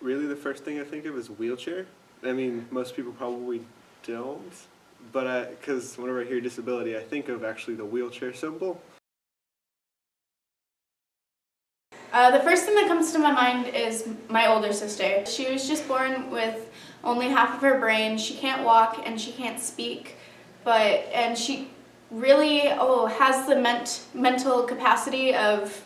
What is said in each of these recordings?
Really, the first thing I think of is wheelchair. I mean, most people probably don't, but because whenever I hear disability, I think of actually the wheelchair symbol. The first thing that comes to my mind is my older sister. She was just born with only half of her brain. She can't walk and she can't speak, and she really has the mental capacity of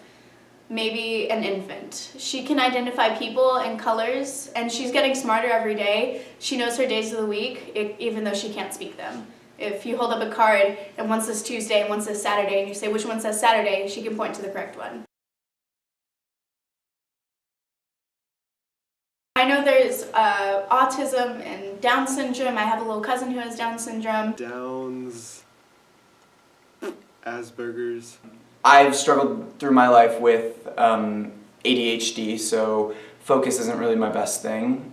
maybe an infant. She can identify people and colors, and she's getting smarter every day. She knows her days of the week, even though she can't speak them. If you hold up a card and one says Tuesday and one says Saturday, and you say which one says Saturday, she can point to the correct one. I know there's autism and Down syndrome. I have a little cousin who has Down syndrome. Downs, Asperger's. I've struggled through my life with ADHD, so focus isn't really my best thing.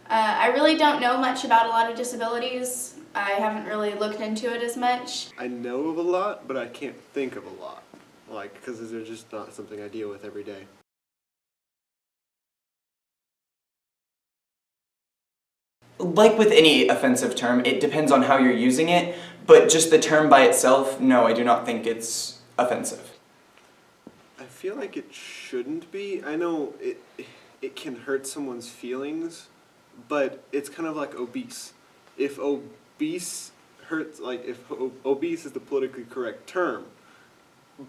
I really don't know much about a lot of disabilities. I haven't really looked into it as much. I know of a lot, but I can't think of a lot, because they're just not something I deal with every day. Like with any offensive term, it depends on how you're using it, but just the term by itself, no, I do not think it's offensive. I feel like it shouldn't be. I know it can hurt someone's feelings, but it's kind of like obese. If obese hurts, if obese is the politically correct term,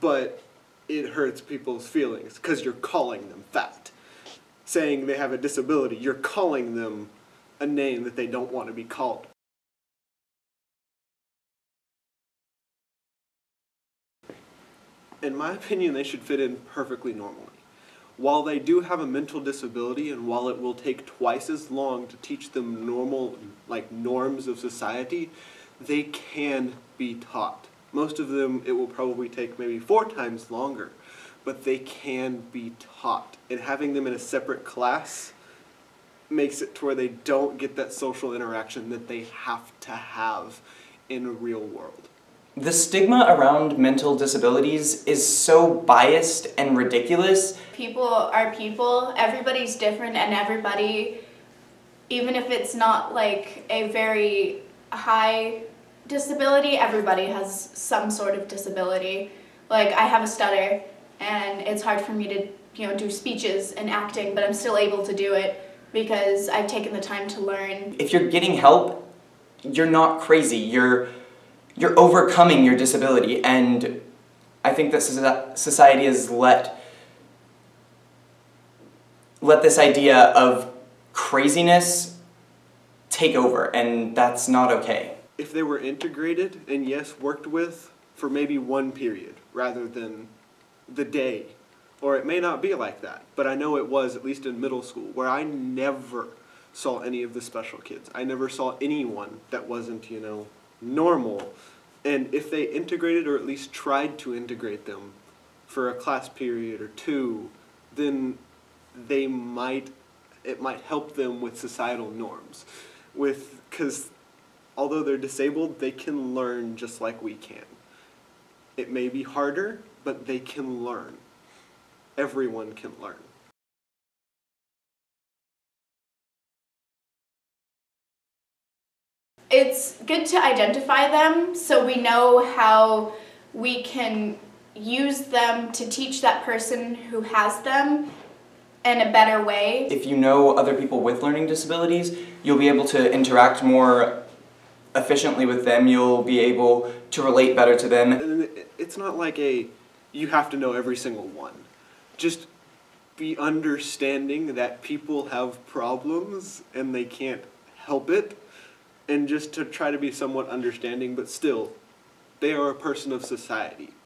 but it hurts people's feelings because you're calling them fat. Saying they have a disability, you're calling them a name that they don't want to be called. In my opinion, they should fit in perfectly normally. While they do have a mental disability, and while it will take twice as long to teach them normal, norms of society, they can be taught. Most of them, it will probably take maybe 4 times longer, but they can be taught. And having them in a separate class makes it to where they don't get that social interaction that they have to have in a real world. The stigma around mental disabilities is so biased and ridiculous. People are people, everybody's different, and everybody, even if it's not like a very high disability, everybody has some sort of disability. Like, I have a stutter, and it's hard for me to do speeches and acting, but I'm still able to do it because I've taken the time to learn. If you're getting help, you're not crazy. You're overcoming your disability, and I think that society has let this idea of craziness take over, and that's not okay. If they were integrated and yes, worked with for maybe one period rather than the day, or it may not be like that, but I know it was at least in middle school where I never saw any of the special kids. I never saw anyone that wasn't, normal. And if they integrated or at least tried to integrate them for a class period or 2, then it might help them with societal norms. Because although they're disabled, they can learn just like we can. It may be harder, but they can learn. Everyone can learn. It's good to identify them so we know how we can use them to teach that person who has them in a better way. If you know other people with learning disabilities, you'll be able to interact more efficiently with them. You'll be able to relate better to them. And it's not like you have to know every single one. Just be understanding that people have problems and they can't help it. And just to try to be somewhat understanding, but still, they are a person of society.